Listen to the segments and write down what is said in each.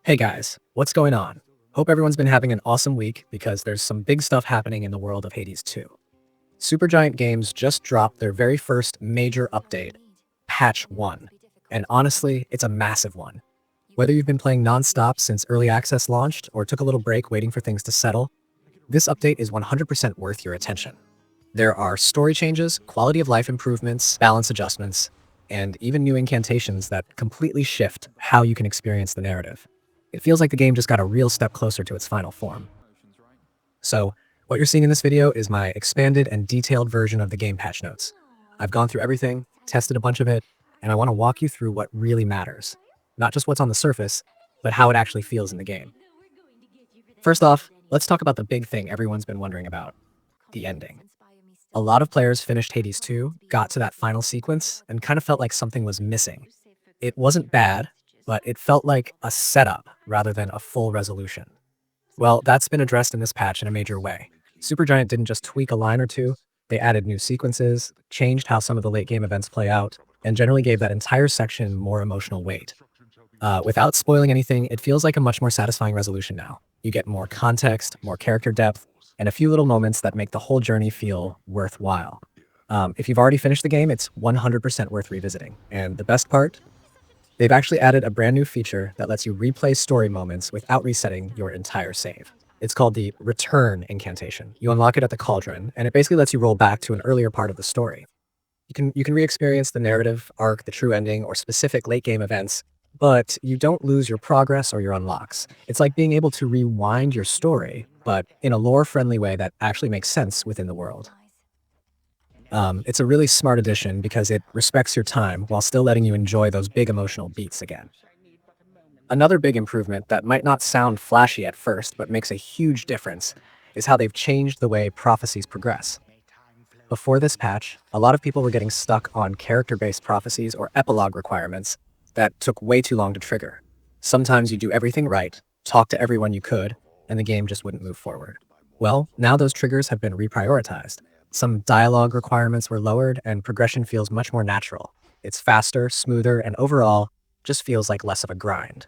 Hey guys, what's going on? Hope everyone's been having an awesome week because there's some big stuff happening in the world of Hades 2. Supergiant Games just dropped their very first major update, Patch 1. And honestly, it's a massive one. Whether you've been playing nonstop since early access launched or took a little break waiting for things to settle, this update is 100% worth your attention. There are story changes, quality of life improvements, balance adjustments, and even new incantations that completely shift how you can experience the narrative. It feels like the game just got a real step closer to its final form. So, what you're seeing in this video is my expanded and detailed version of the game patch notes. I've gone through everything, tested a bunch of it, and I want to walk you through what really matters. Not just what's on the surface, but how it actually feels in the game. First off, let's talk about the big thing everyone's been wondering about, the ending. A lot of players finished Hades 2, got to that final sequence, and kind of felt like something was missing. It wasn't bad, but it felt like a setup rather than a full resolution. Well, that's been addressed in this patch in a major way. Supergiant didn't just tweak a line or two, they added new sequences, changed how some of the late game events play out, and generally gave that entire section more emotional weight. Without spoiling anything, it feels like a much more satisfying resolution now. You get more context, more character depth, and a few little moments that make the whole journey feel worthwhile. If you've already finished the game, it's 100% worth revisiting. And the best part? They've actually added a brand new feature that lets you replay story moments without resetting your entire save. It's called the return incantation. You unlock it at the cauldron, and it basically lets you roll back to an earlier part of the story. You can re-experience the narrative arc, the true ending, or specific late game events, but you don't lose your progress or your unlocks. It's like being able to rewind your story, but in a lore-friendly way that actually makes sense within the world. It's a really smart addition because it respects your time while still letting you enjoy those big emotional beats again. Another big improvement that might not sound flashy at first but makes a huge difference is how they've changed the way prophecies progress. Before this patch, a lot of people were getting stuck on character-based prophecies or epilogue requirements that took way too long to trigger. Sometimes you do everything right, talk to everyone you could, and the game just wouldn't move forward. Well, now those triggers have been reprioritized. Some dialogue requirements were lowered, and progression feels much more natural. It's faster, smoother, and overall, just feels like less of a grind.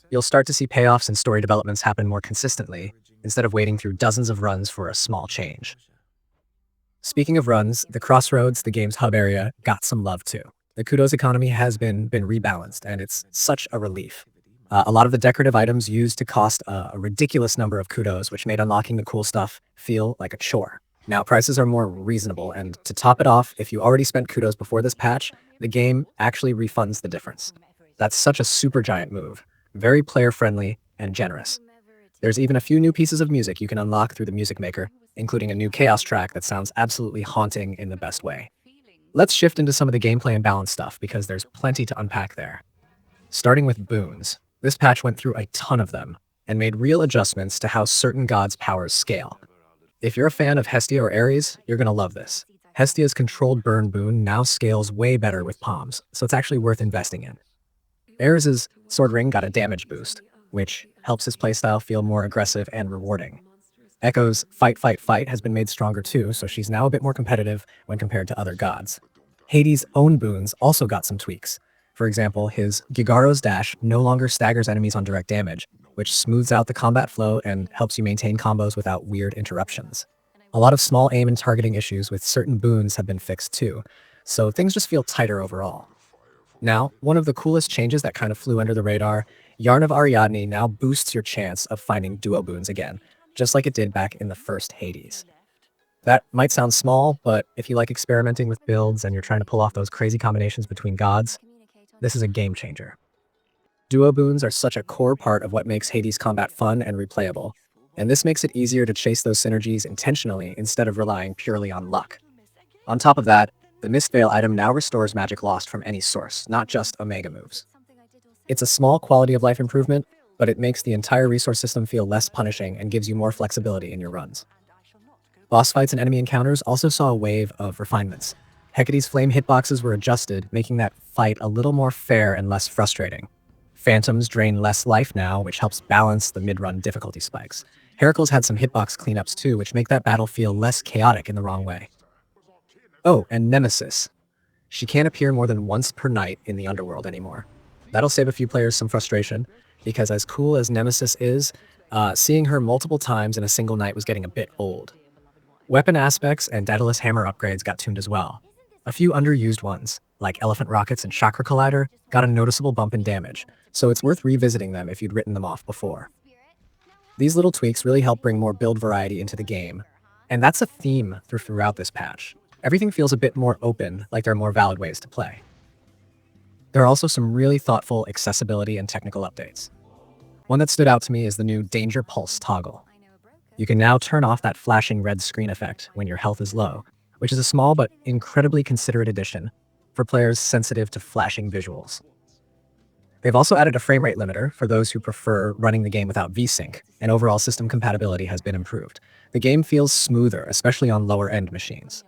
You'll start to see payoffs and story developments happen more consistently, instead of waiting through dozens of runs for a small change. Speaking of runs, the Crossroads, the game's hub area, got some love too. The kudos economy has been rebalanced, and it's such a relief. A lot of the decorative items used to cost a ridiculous number of kudos, which made unlocking the cool stuff feel like a chore. Now, prices are more reasonable, and to top it off, if you already spent kudos before this patch, the game actually refunds the difference. That's such a super giant move. Very player-friendly and generous. There's even a few new pieces of music you can unlock through the music maker, including a new chaos track that sounds absolutely haunting in the best way. Let's shift into some of the gameplay and balance stuff because there's plenty to unpack there. Starting with boons. This patch went through a ton of them and made real adjustments to how certain gods' powers scale. If you're a fan of Hestia or Ares, you're going to love this. Hestia's controlled burn boon now scales way better with palms, so it's actually worth investing in. Ares' sword ring got a damage boost, which helps his playstyle feel more aggressive and rewarding. Echo's fight, fight, fight has been made stronger too, so she's now a bit more competitive when compared to other gods. Hades' own boons also got some tweaks. For example, his Gigaro's dash no longer staggers enemies on direct damage, which smooths out the combat flow and helps you maintain combos without weird interruptions. A lot of small aim and targeting issues with certain boons have been fixed too, so things just feel tighter overall. Now, one of the coolest changes that kind of flew under the radar, Yarn of Ariadne now boosts your chance of finding duo boons again, just like it did back in the first Hades. That might sound small, but if you like experimenting with builds and you're trying to pull off those crazy combinations between gods, this is a game changer. Duo boons are such a core part of what makes Hades combat fun and replayable, and this makes it easier to chase those synergies intentionally instead of relying purely on luck. On top of that, the Mist Veil item now restores magic lost from any source, not just Omega moves. It's a small quality of life improvement, but it makes the entire resource system feel less punishing and gives you more flexibility in your runs. Boss fights and enemy encounters also saw a wave of refinements. Hecate's flame hitboxes were adjusted, making that fight a little more fair and less frustrating. Phantoms drain less life now, which helps balance the mid-run difficulty spikes. Heracles had some hitbox cleanups too, which make that battle feel less chaotic in the wrong way. Oh, and Nemesis. She can't appear more than once per night in the underworld anymore. That'll save a few players some frustration, because as cool as Nemesis is, seeing her multiple times in a single night was getting a bit old. Weapon aspects and Daedalus hammer upgrades got tuned as well. A few underused ones, like Elephant Rockets and Chakra Collider, got a noticeable bump in damage, so it's worth revisiting them if you'd written them off before. These little tweaks really help bring more build variety into the game, and that's a theme throughout this patch. Everything feels a bit more open, like there are more valid ways to play. There are also some really thoughtful accessibility and technical updates. One that stood out to me is the new Danger Pulse toggle. You can now turn off that flashing red screen effect when your health is low, which is a small but incredibly considerate addition for players sensitive to flashing visuals. They've also added a frame rate limiter for those who prefer running the game without VSync, and overall system compatibility has been improved. The game feels smoother, especially on lower-end machines.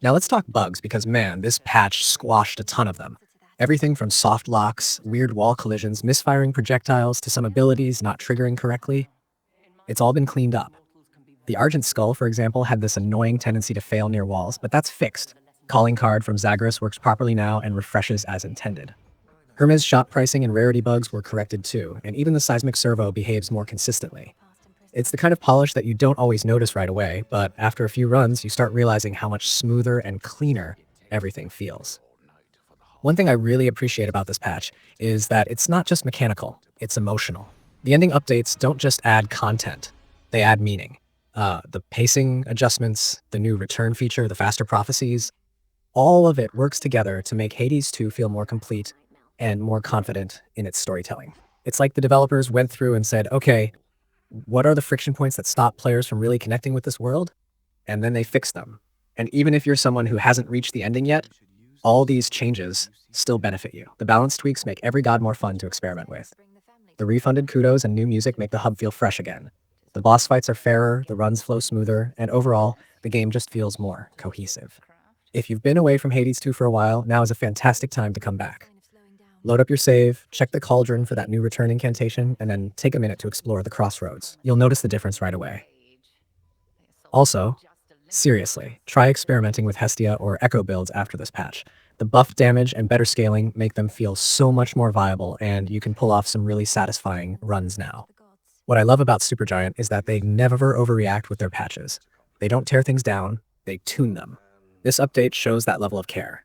Now let's talk bugs, because man, this patch squashed a ton of them. Everything from soft locks, weird wall collisions, misfiring projectiles, to some abilities not triggering correctly. It's all been cleaned up. The Argent Skull, for example, had this annoying tendency to fail near walls, but that's fixed. Calling Card from Zagreus works properly now and refreshes as intended. Hermes shot pricing and rarity bugs were corrected too, and even the seismic servo behaves more consistently. It's the kind of polish that you don't always notice right away, but after a few runs, you start realizing how much smoother and cleaner everything feels. One thing I really appreciate about this patch is that it's not just mechanical, it's emotional. The ending updates don't just add content, they add meaning. The pacing adjustments, the new return feature, the faster prophecies, all of it works together to make Hades 2 feel more complete and more confident in its storytelling. It's like the developers went through and said, okay, what are the friction points that stop players from really connecting with this world? And then they fixed them. And even if you're someone who hasn't reached the ending yet, all these changes still benefit you. The balance tweaks make every god more fun to experiment with. The refunded kudos and new music make the hub feel fresh again. The boss fights are fairer, the runs flow smoother, and overall, the game just feels more cohesive. If you've been away from Hades 2 for a while, now is a fantastic time to come back. Load up your save, check the cauldron for that new return incantation, and then take a minute to explore the crossroads. You'll notice the difference right away. Also, seriously, try experimenting with Hestia or Echo builds after this patch. The buff damage and better scaling make them feel so much more viable, and you can pull off some really satisfying runs now. What I love about Supergiant is that they never overreact with their patches. They don't tear things down, they tune them. This update shows that level of care.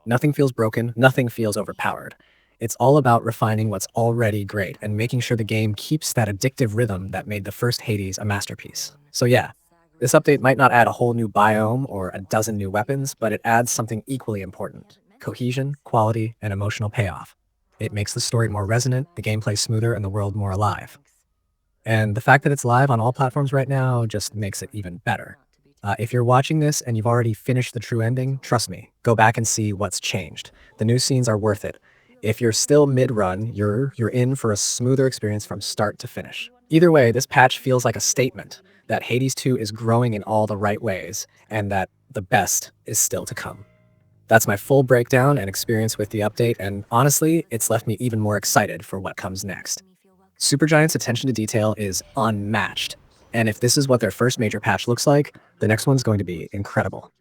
Nothing feels broken, nothing feels overpowered. It's all about refining what's already great and making sure the game keeps that addictive rhythm that made the first Hades a masterpiece. So yeah, this update might not add a whole new biome or a dozen new weapons, but it adds something equally important: cohesion, quality, and emotional payoff. It makes the story more resonant, the gameplay smoother, and the world more alive. And the fact that it's live on all platforms right now just makes it even better. If you're watching this and you've already finished the true ending, trust me, go back and see what's changed. The new scenes are worth it. If you're still mid-run, you're in for a smoother experience from start to finish. Either way, this patch feels like a statement that Hades 2 is growing in all the right ways, and that the best is still to come. That's my full breakdown and experience with the update, and honestly, it's left me even more excited for what comes next. Supergiant's attention to detail is unmatched, and if this is what their first major patch looks like, the next one's going to be incredible.